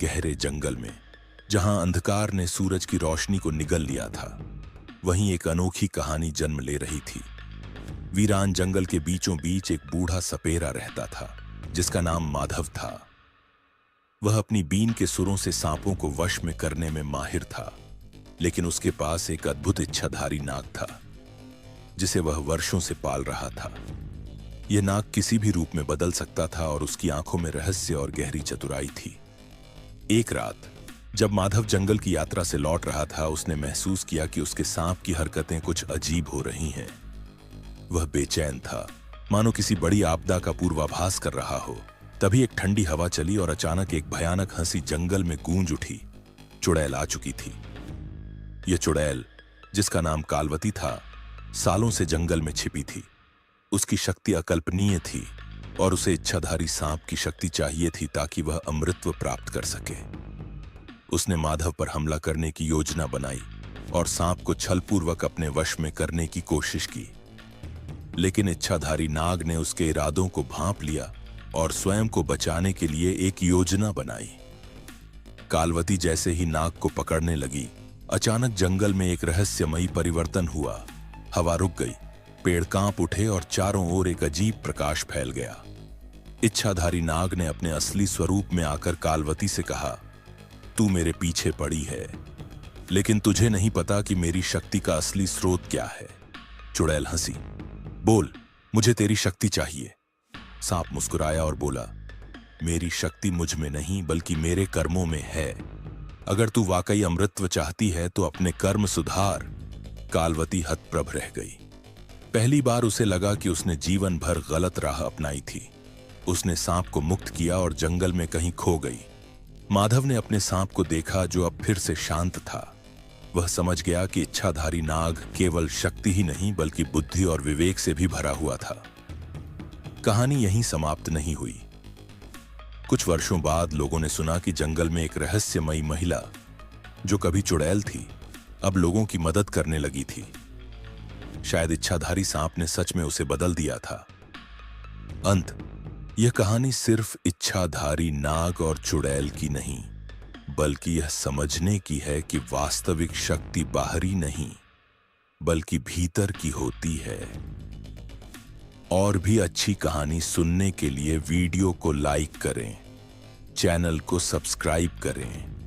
गहरे जंगल में, जहां अंधकार ने सूरज की रोशनी को निगल लिया था, वहीं एक अनोखी कहानी जन्म ले रही थी। वीरान जंगल के बीचों बीच एक बूढ़ा सपेरा रहता था, जिसका नाम माधव था। वह अपनी बीन के सुरों से सांपों को वश में करने में माहिर था, लेकिन उसके पास एक अद्भुत इच्छाधारी नाग था, जिसे वह वर्षों से पाल रहा था। यह नाग किसी भी रूप में बदल सकता था और उसकी आंखों में रहस्य और गहरी चतुराई थी। एक रात जब माधव जंगल की यात्रा से लौट रहा था, उसने महसूस किया कि उसके सांप की हरकतें कुछ अजीब हो रही हैं। वह बेचैन था, मानो किसी बड़ी आपदा का पूर्वाभास कर रहा हो। तभी एक ठंडी हवा चली और अचानक एक भयानक हंसी जंगल में गूंज उठी। चुड़ैल आ चुकी थी। यह चुड़ैल, जिसका नाम कालवती था, सालों से जंगल में छिपी थी। उसकी शक्ति अकल्पनीय थी और उसे इच्छाधारी सांप की शक्ति चाहिए थी ताकि वह अमृतत्व प्राप्त कर सके। उसने माधव पर हमला करने की योजना बनाई और सांप को छलपूर्वक अपने वश में करने की कोशिश की। लेकिन इच्छाधारी नाग ने उसके इरादों को भांप लिया और स्वयं को बचाने के लिए एक योजना बनाई। कालवती जैसे ही नाग को पकड़ने लगी, अचानक जंगल में एक रहस्यमयी परिवर्तन हुआ। हवा रुक गई, पेड़ कांप उठे और चारों ओर एक अजीब प्रकाश फैल गया। इच्छाधारी नाग ने अपने असली स्वरूप में आकर कालवती से कहा, तू मेरे पीछे पड़ी है, लेकिन तुझे नहीं पता कि मेरी शक्ति का असली स्रोत क्या है। चुड़ैल हंसी, बोल, मुझे तेरी शक्ति चाहिए। सांप मुस्कुराया और बोला, मेरी शक्ति मुझ में नहीं बल्कि मेरे कर्मों में है। अगर तू वाकई अमृतत्व चाहती है तो अपने कर्म सुधार। कालवती हतप्रभ रह गई। पहली बार उसे लगा कि उसने जीवन भर गलत राह अपनाई थी। उसने सांप को मुक्त किया और जंगल में कहीं खो गई। माधव ने अपने सांप को देखा, जो अब फिर से शांत था। वह समझ गया कि इच्छाधारी नाग केवल शक्ति ही नहीं बल्कि बुद्धि और विवेक से भी भरा हुआ था। कहानी यहीं समाप्त नहीं हुई। कुछ वर्षों बाद लोगों ने सुना कि जंगल में एक रहस्यमयी महिला, जो कभी चुड़ैल थी, अब लोगों की मदद करने लगी थी। शायद इच्छाधारी सांप ने सच में उसे बदल दिया था। अंत, यह कहानी सिर्फ इच्छाधारी नाग और चुड़ैल की नहीं, बल्कि यह समझने की है कि वास्तविक शक्ति बाहरी नहीं बल्कि भीतर की होती है। और भी अच्छी कहानी सुनने के लिए वीडियो को लाइक करें, चैनल को सब्सक्राइब करें।